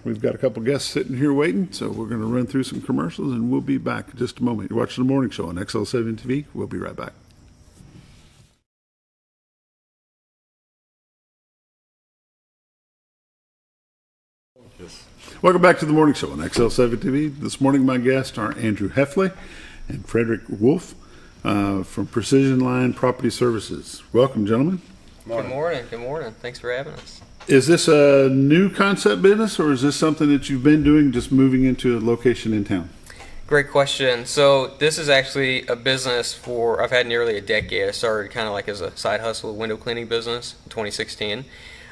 we've got a couple guests sitting here waiting, so we're going to run through some commercials and we'll be back in just a moment. You're watching The Morning Show on XL7 TV. We'll be right back. Yes. Welcome back to The Morning Show on XL7 TV. This morning my guests are Andrew Heffley and Frederick Wolf from Precision Line Property Services. Welcome, gentlemen. Good morning. Good morning. Thanks for having us. Is this a new concept business, or is this something that you've been doing, just moving into a location in town? Great question. So this is actually a business I've had nearly a decade. I started kind of like as a side hustle window cleaning business in 2016.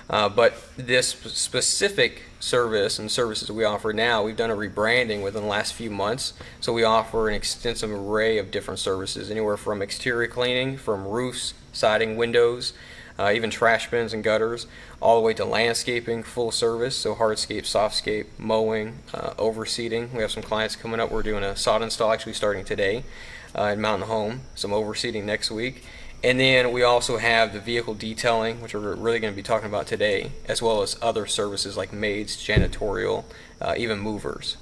But this specific service and services we offer now, we've done a rebranding within the last few months. So we offer an extensive array of different services, anywhere from exterior cleaning, from roofs, siding, windows, even trash bins and gutters, all the way to landscaping, full service, so hardscape, softscape, mowing, overseeding. We have some clients coming up. We're doing a sod install actually starting today in Mountain Home, some overseeding next week. And then we also have the vehicle detailing, which we're really going to be talking about today, as well as other services like maids, janitorial, even movers.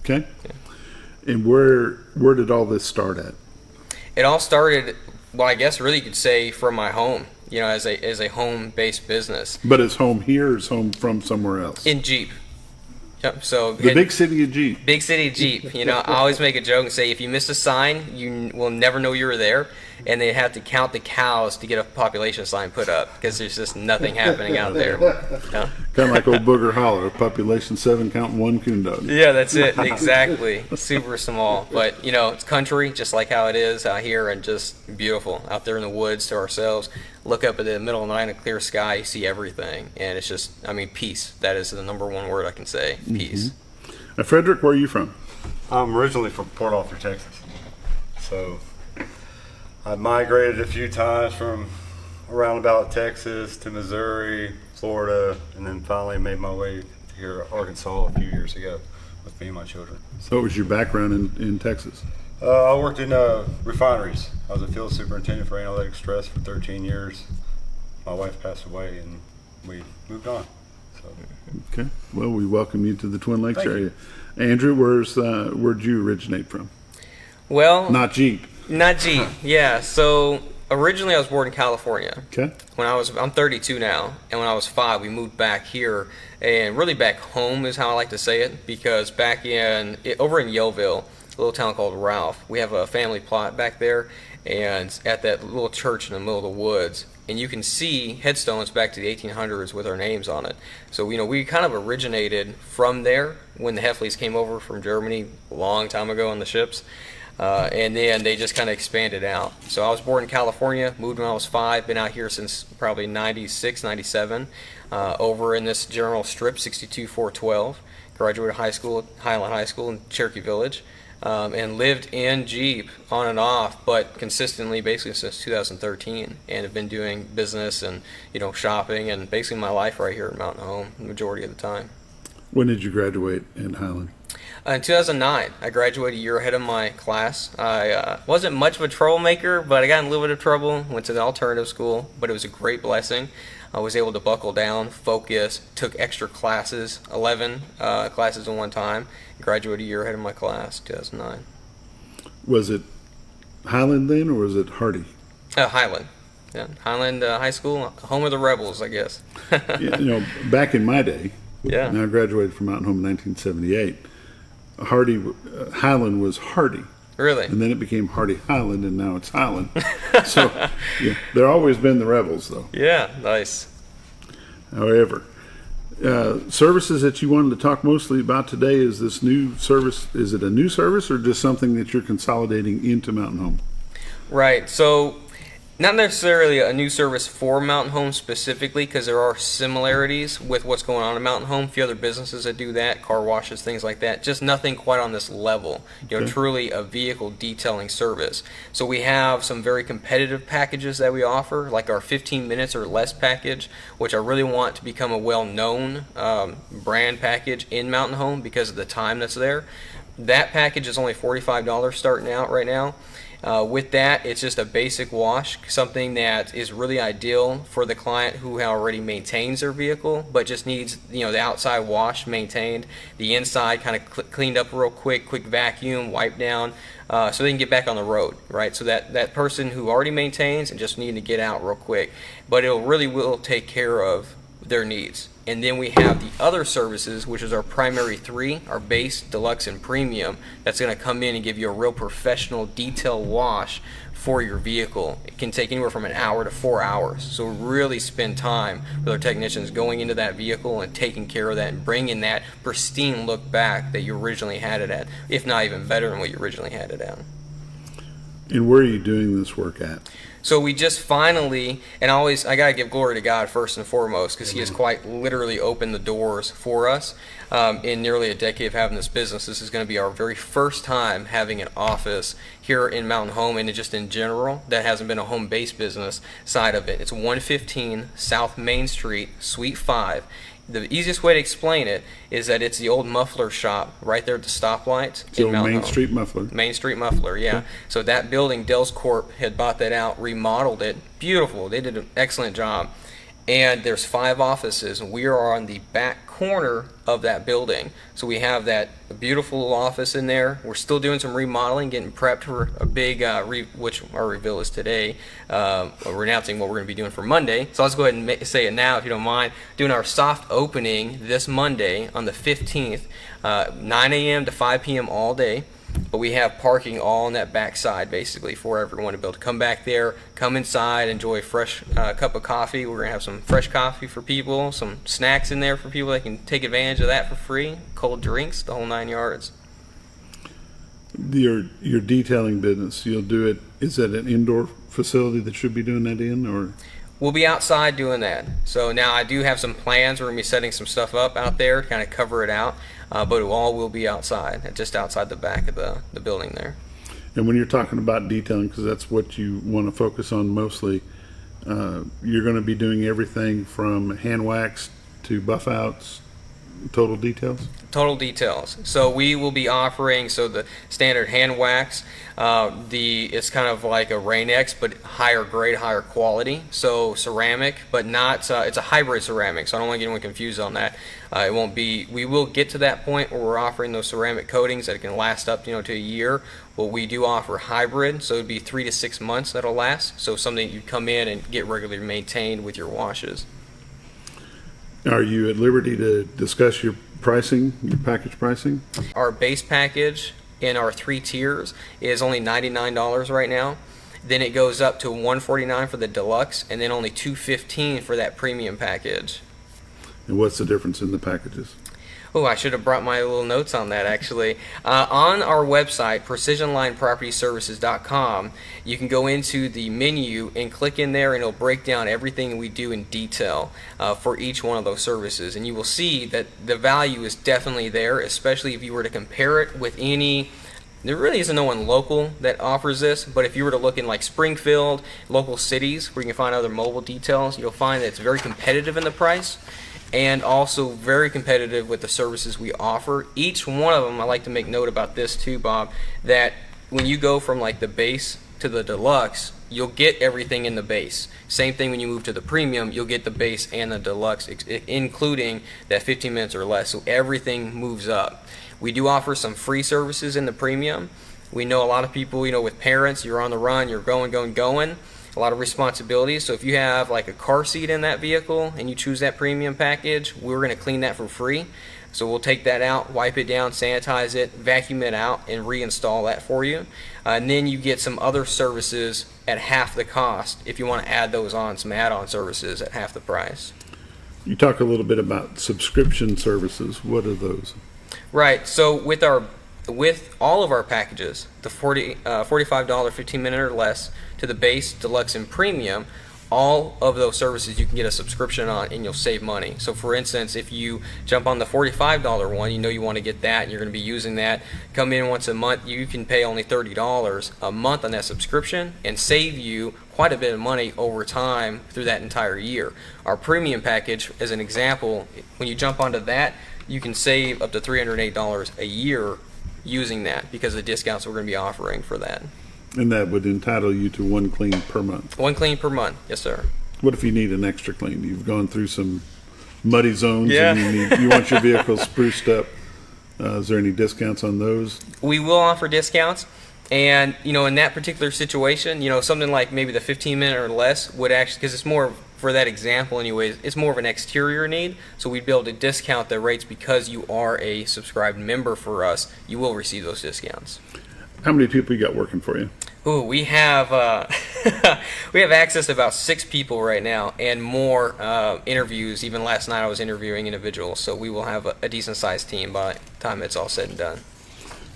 Okay. Yeah. And where did all this start at? It all started, well, I guess really you could say from my home, as a home-based business. But is home here or is home from somewhere else? In Jeep. Yep. So the big city of Jeep. Big city of Jeep. I always make a joke and say if you miss a sign, you will never know you were there. And they have to count the cows to get a population sign put up because there's just nothing happening out there. Yeah. Kind of like old Booger Holler, population 7, counting 1 coon dog. Yeah, that's it. Exactly. Super small. But, it's country, just like how it is out here, and just beautiful. Out there in the woods to ourselves. Look up at the middle of the night in a clear sky, you see everything. And it's just, peace. That is the number one word I can say, peace. Mm-hmm. Now, Frederick, where are you from? I'm originally from Port Arthur, Texas. So I migrated a few times from around about Texas to Missouri, Florida, and then finally made my way to here, Arkansas, a few years ago with me and my children. So what was your background in Texas? I worked in refineries. I was a field superintendent for Analytic Stress for 13 years. My wife passed away and we moved on. So. Okay. Well, we welcome you to the Twin Lakes Thank area. you. Andrew, where'd you originate from? Well, not Jeep. Not Jeep. Yeah. So originally I was born in California. Okay. I'm 32 now, and when I was 5, we moved back here, and really back home is how I like to say it, because back over in Yellville, a little town called Ralph, we have a family plot back there, and at that little church in the middle of the woods, and you can see headstones back to the 1800s with our names on it. So we kind of originated from there when the Heffleys came over from Germany a long time ago on the ships. And then they just kind of expanded out. So I was born in California, moved when I was 5, been out here since probably 96, 97, over in this general strip, 62412. Graduated high school at Highland High School in Cherokee Village, and lived in Jeep on and off, but consistently basically since 2013, and have been doing business and shopping and basically my life right here at Mountain Home the majority of the time. When did you graduate in Highland? In 2009, I graduated a year ahead of my class. I wasn't much of a troublemaker, but I got in a little bit of trouble, went to the alternative school, but it was a great blessing. I was able to buckle down, focus, took extra classes, 11 classes in one time, graduated a year ahead of my class, 2009. Was it Highland then, or was it Hardy? Highland. Yeah, Highland High School, home of the rebels, I guess. Yeah, back in my day, yeah. Now I graduated from Mountain Home in 1978. Highland was Hardy. Really? And then it became Hardy Highland, and now it's Highland. So, yeah, there always been the rebels, though. Yeah, nice. However, services that you wanted to talk mostly about today is this new service. Is it a new service or just something that you're consolidating into Mountain Home? Right. So, not necessarily a new service for Mountain Home specifically, because there are similarities with what's going on in Mountain Home. A few other businesses that do that, car washes, things like that. Just nothing quite on this level. Okay. Truly a vehicle detailing service. So we have some very competitive packages that we offer, like our 15 minutes or less package, which I really want to become a well-known brand package in Mountain Home because of the time that's there. That package is only $45 starting out right now. With that, it's just a basic wash, something that is really ideal for the client who already maintains their vehicle, but just needs the outside wash maintained, the inside kind of cleaned up real quick vacuum, wipe down, so they can get back on the road, right? So that person who already maintains and just need to get out real quick, but it really will take care of their needs. And then we have the other services, which is our primary three, our base, deluxe, and premium. That's going to come in and give you a real professional detail wash for your vehicle. It can take anywhere from an hour to 4 hours. So we really spend time with our technicians going into that vehicle and taking care of that and bringing that pristine look back that you originally had it at, if not even better than what you originally had it at. And where are you doing this work at? So we just finally, and I gotta give glory to God first and foremost, because He has quite literally opened the doors for us. In nearly a decade of having this business, this is going to be our very first time having an office here in Mountain Home, and just in general, that hasn't been a home-based business side of it. It's 115 South Main Street, Suite 5. The easiest way to explain it is that it's the old muffler shop right there at the stoplights. So Main Street Muffler. Main Street Muffler, yeah. Okay. So that building, Dell's Corp had bought that out, remodeled it. Beautiful. They did an excellent job. And there's 5 offices, and we are on the back corner of that building. So we have that beautiful little office in there. We're still doing some remodeling, getting prepped for a big, which our reveal is today. We're announcing what we're going to be doing for Monday. So let's go ahead and say it now, if you don't mind. Doing our soft opening this Monday on the 15th, 9 a.m. to 5 p.m. all day. But we have parking all on that back side, basically, for everyone to be able to come back there, come inside, enjoy a fresh cup of coffee. We're going to have some fresh coffee for people, some snacks in there for people that can take advantage of that for free, cold drinks, the whole 9 yards. Your detailing business, you'll do it, is that an indoor facility that should be doing that in, or? We'll be outside doing that. So now I do have some plans. We're going to be setting some stuff up out there to kind of cover it out. But it all will be outside, just outside the back of the building there. And when you're talking about detailing, because that's what you want to focus on mostly, you're going to be doing everything from hand wax to buff outs, total details? Total details. So we will be offering the standard hand wax. It's kind of like a Rain-X, but higher grade, higher quality. So ceramic, but not. It's a hybrid ceramic. So I don't want to get anyone confused on that. It won't be. We will get to that point where we're offering those ceramic coatings that can last up, to a year. But we do offer hybrid, so it'd be 3 to 6 months that'll last. So something you come in and get regularly maintained with your washes. Are you at liberty to discuss your pricing, your package pricing? Our base package in our 3 tiers is only $99 right now. Then it goes up to $149 for the deluxe, and then only $215 for that premium package. And what's the difference in the packages? Oh, I should have brought my little notes on that, actually. On our website, precisionlinepropertyservices.com, you can go into the menu and click in there, and it'll break down everything we do in detail for each one of those services. And you will see that the value is definitely there, especially if you were to compare it with any. There really isn't no one local that offers this, but if you were to look in like Springfield, local cities where you can find other mobile details, you'll find that it's very competitive in the price. And also very competitive with the services we offer. Each one of them, I like to make note about this too, Bob, that when you go from like the base to the deluxe, you'll get everything in the base. Same thing when you move to the premium, you'll get the base and the deluxe, including that 15 minutes or less. So everything moves up. We do offer some free services in the premium. We know a lot of people, with parents, you're on the run, you're going. A lot of responsibilities. So if you have like a car seat in that vehicle and you choose that premium package, we're going to clean that for free. So we'll take that out, wipe it down, sanitize it, vacuum it out, and reinstall that for you. And then you get some other services at half the cost if you want to add those on, some add-on services at half the price. You talk a little bit about subscription services. What are those? Right. So with all of our packages, the $45 15-minute or less, to the base, deluxe, and premium, all of those services you can get a subscription on and you'll save money. So for instance, if you jump on the $45 one, you want to get that and you're going to be using that, come in once a month, you can pay only $30 a month on that subscription and save you quite a bit of money over time through that entire year. Our premium package, as an example, when you jump onto that, you can save up to $308 a year using that because of the discounts we're going to be offering for that. And that would entitle you to one clean per month. One clean per month. Yes, sir. What if you need an extra clean? You've gone through some muddy zones Yeah. and you want your vehicle spruced up. Is there any discounts on those? We will offer discounts. And, in that particular situation, something like maybe the 15-minute or less would actually, because it's more, for that example anyways, it's more of an exterior need. So we'd be able to discount the rates because you are a subscribed member for us. You will receive those discounts. How many people you got working for you? Ooh, we have we have access to about 6 people right now, and more interviews. Even last night I was interviewing individuals, so we will have a decent sized team by the time it's all said and done.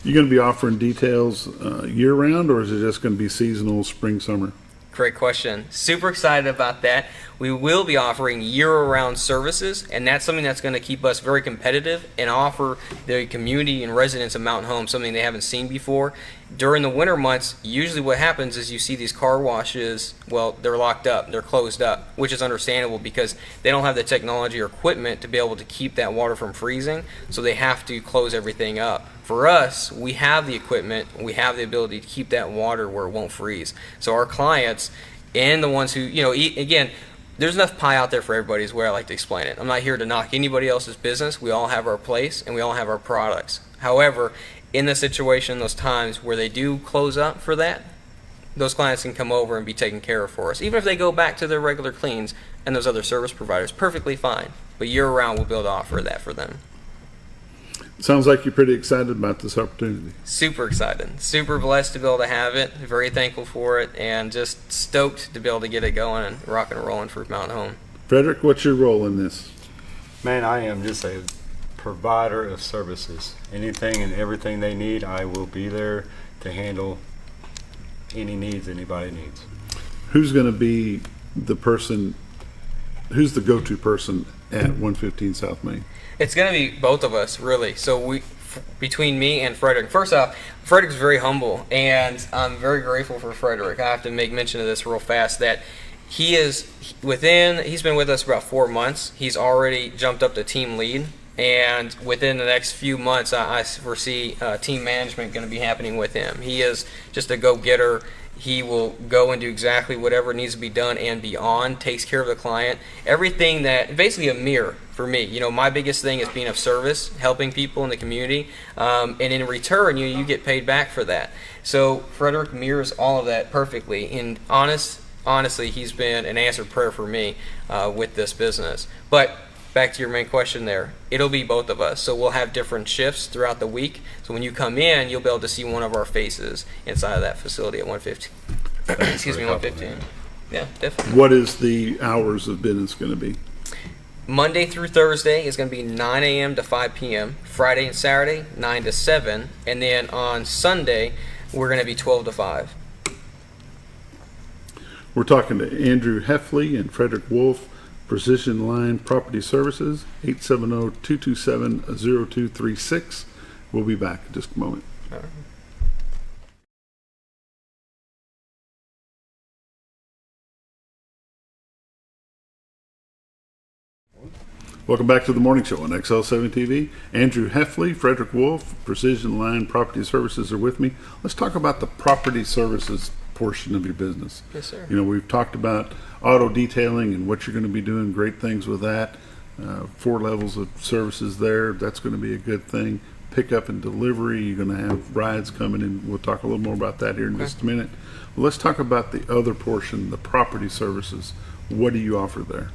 You going to be offering details year round, or is it just going to be seasonal, spring, summer? Great question. Super excited about that. We will be offering year-round services, and that's something that's going to keep us very competitive and offer the community and residents of Mountain Home something they haven't seen before. During the winter months, usually what happens is you see these car washes, well, they're locked up, they're closed up, which is understandable because they don't have the technology or equipment to be able to keep that water from freezing, so they have to close everything up. For us, we have the equipment, we have the ability to keep that water where it won't freeze. So our clients and the ones who, again, there's enough pie out there for everybody is where I like to explain it. I'm not here to knock anybody else's business. We all have our place and we all have our products. However, in the situation, those times where they do close up for that, those clients can come over and be taken care of for us. Even if they go back to their regular cleans and those other service providers, perfectly fine. But year round, we'll be able to offer that for them. Sounds like you're pretty excited about this opportunity. Super excited. Super blessed to be able to have it. Very thankful for it, and just stoked to be able to get it going and rocking and rolling for Mountain Home. Frederick, what's your role in this? Man, I am just a provider of services. Anything and everything they need, I will be there to handle any needs anybody needs. Who's going to be the person, who's the go-to person at 115 South Main? It's going to be both of us, really. So between me and Frederick. First off, Frederick's very humble, and I'm very grateful for Frederick. I have to make mention of this real fast, that he's been with us for about 4 months. He's already jumped up to team lead, and within the next few months, I foresee team management going to be happening with him. He is just a go-getter. He will go and do exactly whatever needs to be done and beyond, takes care of the client. Everything that, basically a mirror for me. My biggest thing is being of service, helping people in the community, and in return, you get paid back for that. So Frederick mirrors all of that perfectly. And honestly, he's been an answered prayer for me with this business. But back to your main question there, it'll be both of us. So we'll have different shifts throughout the week. So when you come in, you'll be able to see one of our faces inside of that facility at 115. Excuse me, 115. Yeah, definitely. What is the hours of business going to be? Monday through Thursday is going to be 9 a.m. to 5 p.m. Friday and Saturday, 9 to 7. And then on Sunday, we're going to be 12 to 5. We're talking to Andrew Heffley and Frederick Wolf, Precision Line Property Services, 870-227-0236. We'll be back in just a moment. All right. Welcome back to the morning show on XL7 TV. Andrew Heffley, Frederick Wolf, Precision Line Property Services are with me. Let's talk about the property services portion of your business. Yes, sir. We've talked about auto detailing and what you're going to be doing, great things with that. 4 levels of services there. That's going to be a good thing. Pickup and delivery, you're going to have rides coming in. We'll talk a little more about that here in just a minute. Well, let's talk about the other portion, the property services. What do you offer there?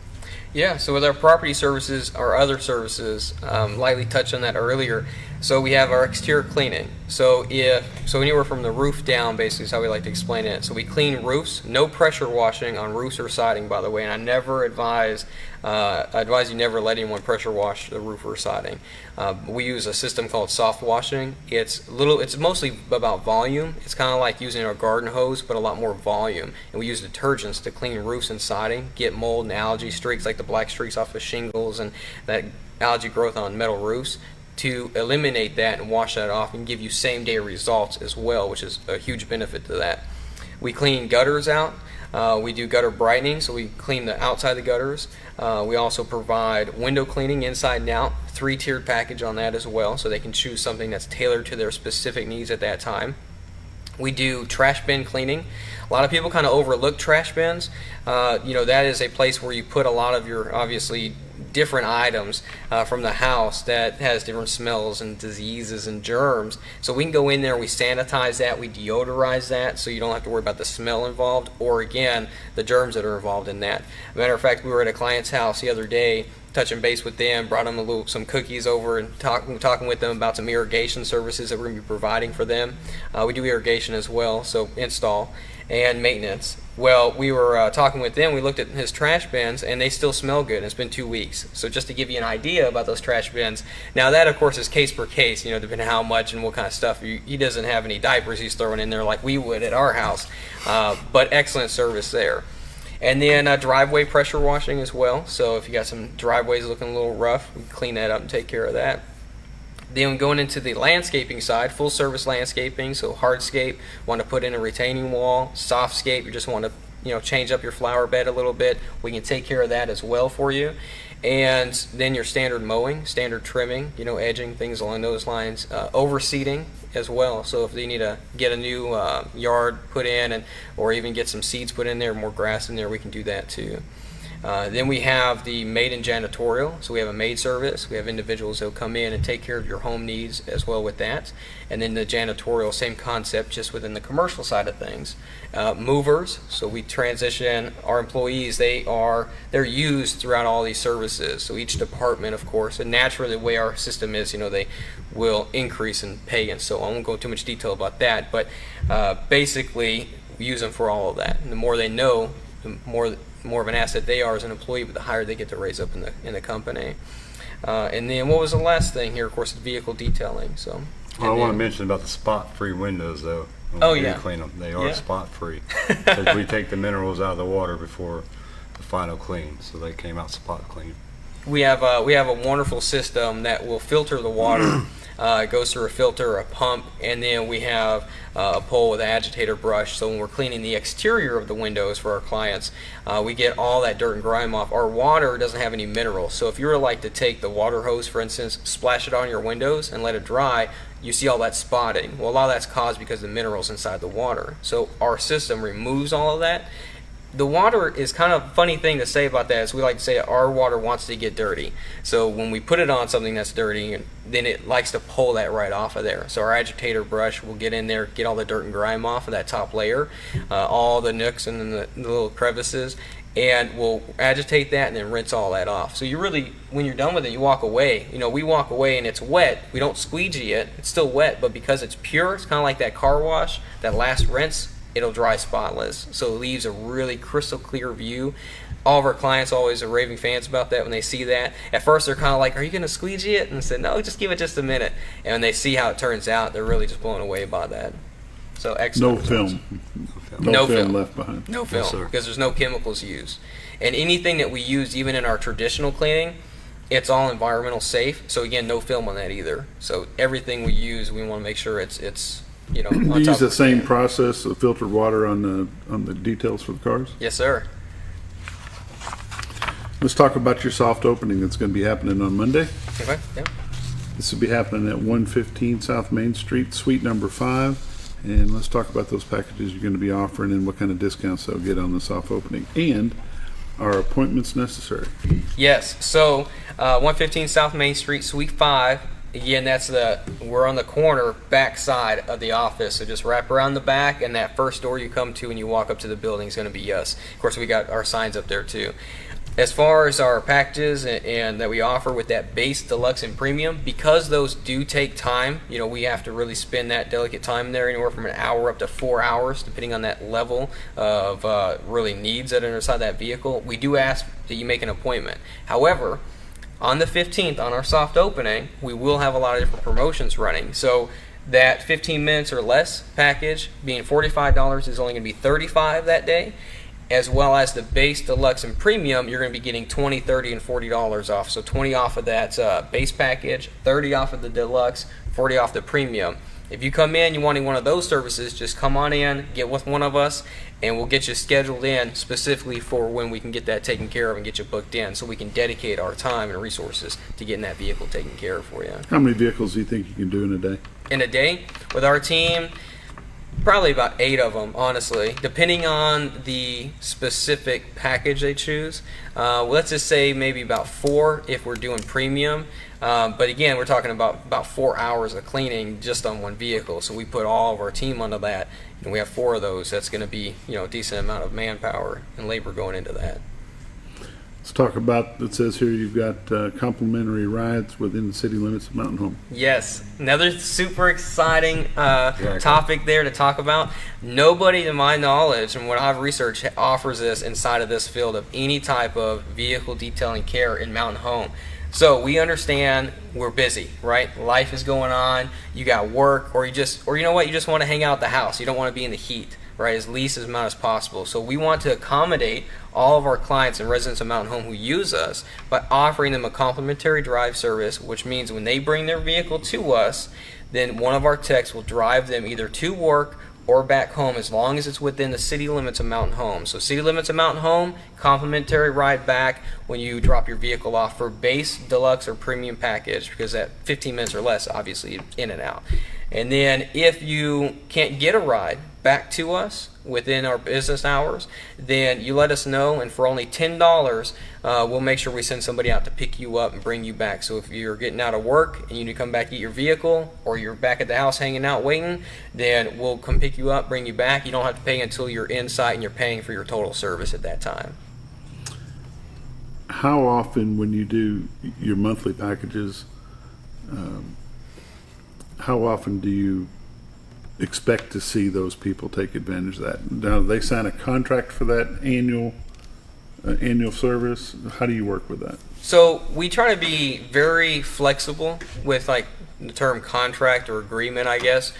Yeah, so with our property services, our other services, lightly touched on that earlier. So we have our exterior cleaning. So anywhere from the roof down, basically is how we like to explain it. So we clean roofs, no pressure washing on roofs or siding, by the way. And I never advise you never let anyone pressure wash the roof or siding. We use a system called soft washing. It's mostly about volume. It's kind of like using a garden hose, but a lot more volume. And we use detergents to clean roofs and siding, get mold and algae streaks like the black streaks off of shingles and that algae growth on metal roofs, to eliminate that and wash that off and give you same day results as well, which is a huge benefit to that. We clean gutters out. We do gutter brightening, so we clean the outside of the gutters. We also provide window cleaning inside and out, 3-tiered package on that as well, so they can choose something that's tailored to their specific needs at that time. We do trash bin cleaning. A lot of people kind of overlook trash bins. That is a place where you put a lot of your, obviously, different items from the house that has different smells and diseases and germs. So we can go in there, we sanitize that, we deodorize that, so you don't have to worry about the smell involved, or again, the germs that are involved in that. Matter of fact, we were at a client's house the other day, touching base with them, brought them some cookies over and talking with them about some irrigation services that we're going to be providing for them. We do irrigation as well, so install and maintenance. Well, we were talking with them, we looked at his trash bins, and they still smell good, and it's been 2 weeks. So just to give you an idea about those trash bins, now that of course is case per case, depending on how much and what kind of stuff. He doesn't have any diapers he's throwing in there like we would at our house, but excellent service there. And then driveway pressure washing as well. So if you got some driveways looking a little rough, we clean that up and take care of that. Then going into the landscaping side, full service landscaping, so hardscape, want to put in a retaining wall, softscape, you just want to change up your flower bed a little bit, we can take care of that as well for you. And then your standard mowing, standard trimming, edging, things along those lines, overseeding as well. So if you need to get a new yard put in, or even get some seeds put in there, more grass in there, we can do that too. Then we have the maid and janitorial. So we have a maid service. We have individuals who come in and take care of your home needs as well with that. And then the janitorial, same concept, just within the commercial side of things. Movers. So we transition our employees. They're used throughout all these services. So each department, of course, and naturally the way our system is, they will increase in pay and so on. I won't go into too much detail about that, but basically we use them for all of that. And the more they know, the more of an asset they are as an employee, but the higher they get to raise up in the company. And then what was the last thing here? Of course, vehicle detailing. So I want to mention about the spot-free windows, though. Oh, When we yeah. clean them. They are spot-free. Because we take the minerals out of the water before the final clean, so they came out spot clean. we have a wonderful system that will filter the water. It goes through a filter, a pump, and then we have a pole with an agitator brush. So when we're cleaning the exterior of the windows for our clients, we get all that dirt and grime off. Our water doesn't have any minerals. So if you were like to take the water hose, for instance, splash it on your windows and let it dry, you see all that spotting. Well, a lot of that's caused because of the minerals inside the water. So our system removes all of that. The water is kind of a funny thing to say about that, is we like to say our water wants to get dirty. So when we put it on something that's dirty, then it likes to pull that right off of there. So our agitator brush will get in there, get all the dirt and grime off of that top layer, all the nooks and then the little crevices, and we'll agitate that and then rinse all that off. So you really, when you're done with it, you walk away. We walk away and it's wet. We don't squeegee it. It's still wet, but because it's pure, it's kind of like that car wash, that last rinse, it'll dry spotless. So it leaves a really crystal clear view. All of our clients always are raving fans about that when they see that. At first they're kind of like, are you going to squeegee it? And I said, no, just give it just a minute. And when they see how it turns out, they're really just blown away by that. So excellent. No film. No No film. film left behind. No film, sir. because there's no chemicals used. And anything that we use, even in our traditional cleaning, it's all environmental safe. So again, no film on that either. So everything we use, we want to make sure it's Do you on top use the of same it. process of filtered water on the details for the cars? Yes, sir. Let's talk about your soft opening that's going to be happening on Monday. Okay. Yeah. This will be happening at 115 South Main Street, suite number 5. And let's talk about those packages you're going to be offering and what kind of discounts they'll get on the soft opening. And are appointments necessary? Yes. So 115 South Main Street, Suite 5. Again, we're on the corner back side of the office. So just wrap around the back, and that first door you come to when you walk up to the building is going to be us. Of course, we got our signs up there too. As far as our packages and that we offer with that base, deluxe, and premium, because those do take time, we have to really spend that delicate time there, anywhere from an hour up to 4 hours, depending on that level of really needs that are inside that vehicle. We do ask that you make an appointment. However, on the 15th, on our soft opening, we will have a lot of different promotions running. So that 15 minutes or less package, being $45, is only going to be $35 that day. As well as the base, deluxe, and premium, you're going to be getting $20, $30, and $40 off. So $20 off of that base package, $30 off of the deluxe, $40 off the premium. If you come in, you wanting one of those services, just come on in, get with one of us, and we'll get you scheduled in specifically for when we can get that taken care of and get you booked in, so we can dedicate our time and resources to getting that vehicle taken care of for you. How many vehicles do you think you can do in a day? In a day, with our team, Probably about 8 of them, honestly, depending on the specific package they choose. Let's just say maybe about 4 if we're doing premium. But again, we're talking about 4 hours of cleaning just on one vehicle. So we put all of our team onto that, and we have 4 of those. That's going to be, a decent amount of manpower and labor going into that. Let's talk about, it says here you've got complimentary rides within the city limits of Mountain Home. Yes, another super exciting topic there to talk about. Nobody, to my knowledge, and what I've researched, offers this inside of this field of any type of vehicle detailing care in Mountain Home. So we understand we're busy, right? Life is going on. You got work, or you know what? You just want to hang out at the house. You don't want to be in the heat, right? As least as amount as possible. So we want to accommodate all of our clients and residents of Mountain Home who use us by offering them a complimentary drive service, which means when they bring their vehicle to us, then one of our techs will drive them either to work or back home as long as it's within the city limits of Mountain Home. So city limits of Mountain Home, complimentary ride back when you drop your vehicle off for base, deluxe, or premium package, because at 15 minutes or less, obviously, in and out. And then if you can't get a ride back to us within our business hours, then you let us know, and for only $10, we'll make sure we send somebody out to pick you up and bring you back. So if you're getting out of work and you need to come back to get your vehicle, or you're back at the house hanging out waiting, then we'll come pick you up, bring you back. You don't have to pay until you're in site and you're paying for your total service at that time. How often, when you do your monthly packages, how often do you expect to see those people take advantage of that? Now, they sign a contract for that annual service. How do you work with that? So we try to be very flexible with like the term contract or agreement, I guess.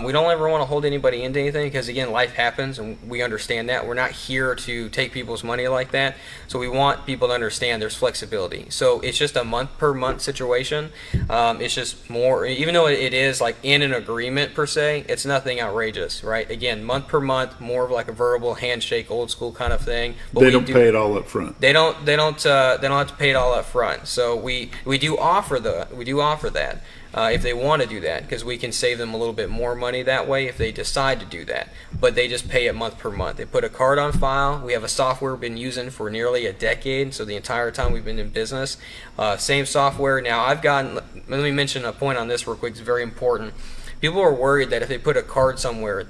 We don't ever want to hold anybody into anything because, again, life happens and we understand that. We're not here to take people's money like that. So we want people to understand there's flexibility. So it's just a month per month situation. It's just more, even though it is like in an agreement per se, it's nothing outrageous, right? Again, month per month, more of like a verbal handshake, old school kind of thing. But they don't pay it all up front. They don't have to pay it all up front. So we do offer that. If they want to do that, because we can save them a little bit more money that way if they decide to do that. But they just pay it month per month. They put a card on file. We have a software we've been using for nearly a decade, so the entire time we've been in business. Same software. Now, let me mention a point on this real quick. It's very important. People are worried that if they put a card somewhere,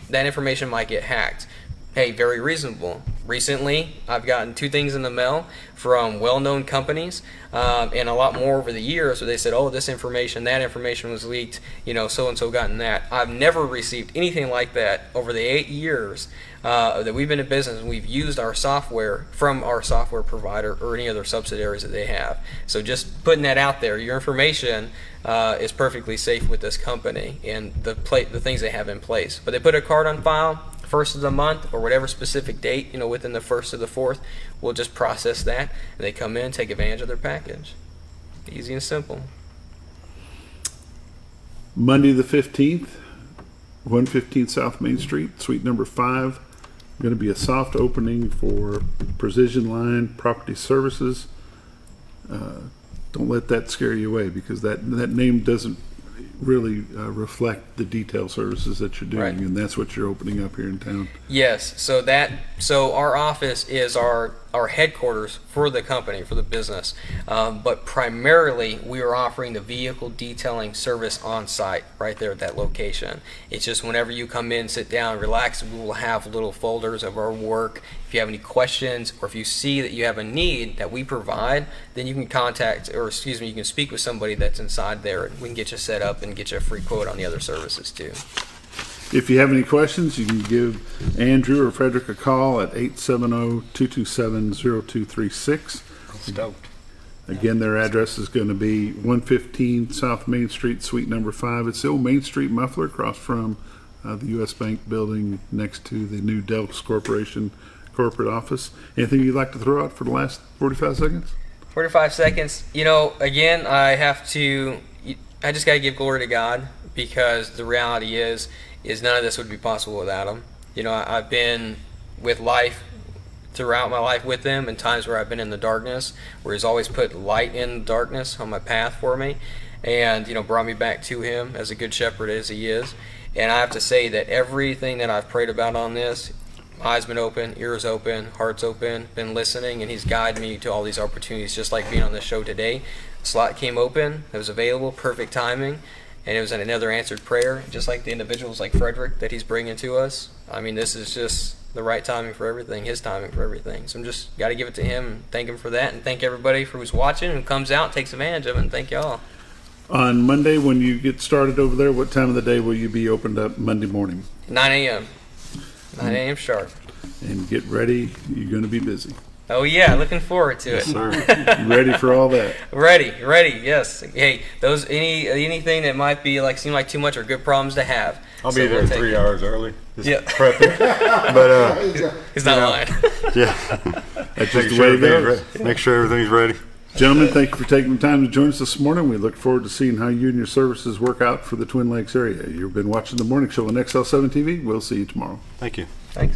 that information might get hacked. Hey, very reasonable. Recently, I've gotten 2 things in the mail from well-known companies, and a lot more over the years where they said, oh, this information, that information was leaked, so-and-so gotten that. I've never received anything like that over the 8 years that we've been in business, and we've used our software from our software provider or any other subsidiaries that they have. So just putting that out there, your information is perfectly safe with this company and the things they have in place. But they put a card on file, first of the month or whatever specific date, within the 1st or the 4th, we'll just process that, and they come in, take advantage of their package. Easy and simple. Monday the 15th, 115 South Main Street, suite number 5. Going to be a soft opening for Precision Line Property Services. Don't let that scare you away, because that name doesn't really reflect the detail services that you're doing, right. And that's what you're opening up here in town. Yes, so our office is our headquarters for the company, for the business, but primarily we are offering the vehicle detailing service on site right there at that location. It's just whenever you come in, sit down, relax, we will have little folders of our work. If you have any questions, or if you see that you have a need that we provide, then you can you can speak with somebody that's inside there. We can get you set up and get you a free quote on the other services too. If you have any questions, you can give Andrew or Frederick a call at 870-227-0236. Stoked. Again, their address is going to be 115 South Main Street, suite number 5. It's the old Main Street muffler across from the U.S. Bank building next to the new Deluxe Corporation corporate office. Anything you'd like to throw out for the last 45 seconds? 45 seconds. Again, I just got to give glory to God, because the reality is none of this would be possible without him. I've been with life throughout my life with him, in times where I've been in the darkness, where he's always put light in the darkness on my path for me, and brought me back to him as a good shepherd as he is. And I have to say that everything that I've prayed about on this, eyes been open, ears open, hearts open, been listening, and he's guided me to all these opportunities, just like being on this show today. Slot came open, it was available, perfect timing, and it was another answered prayer, just like the individuals like Frederick that he's bringing to us. I mean, this is just the right timing for everything, his timing for everything. So I'm just got to give it to him and thank him for that, and thank everybody for who's watching, who comes out, takes advantage of it, and thank y'all. On Monday, when you get started over there, what time of the day will you be opened up Monday morning? 9 a.m. 9 a.m. sharp. And get ready, you're going to be busy. Oh yeah, looking forward to it. Sir. You ready for all that? Ready, yes. Hey, those anything that might be seem like too much are good problems to have. I'll So be there we'll take 3 it. hours early. Just Yeah. prepping. But He's not lying. yeah, That's make just the sure, way it goes. make sure everything's ready. Gentlemen, thank you for taking the time to join us this morning. We look forward to seeing how you and your services work out for the Twin Lakes area. You've been watching The Morning Show on XL7 TV. We'll see you tomorrow. Thank you. Thanks.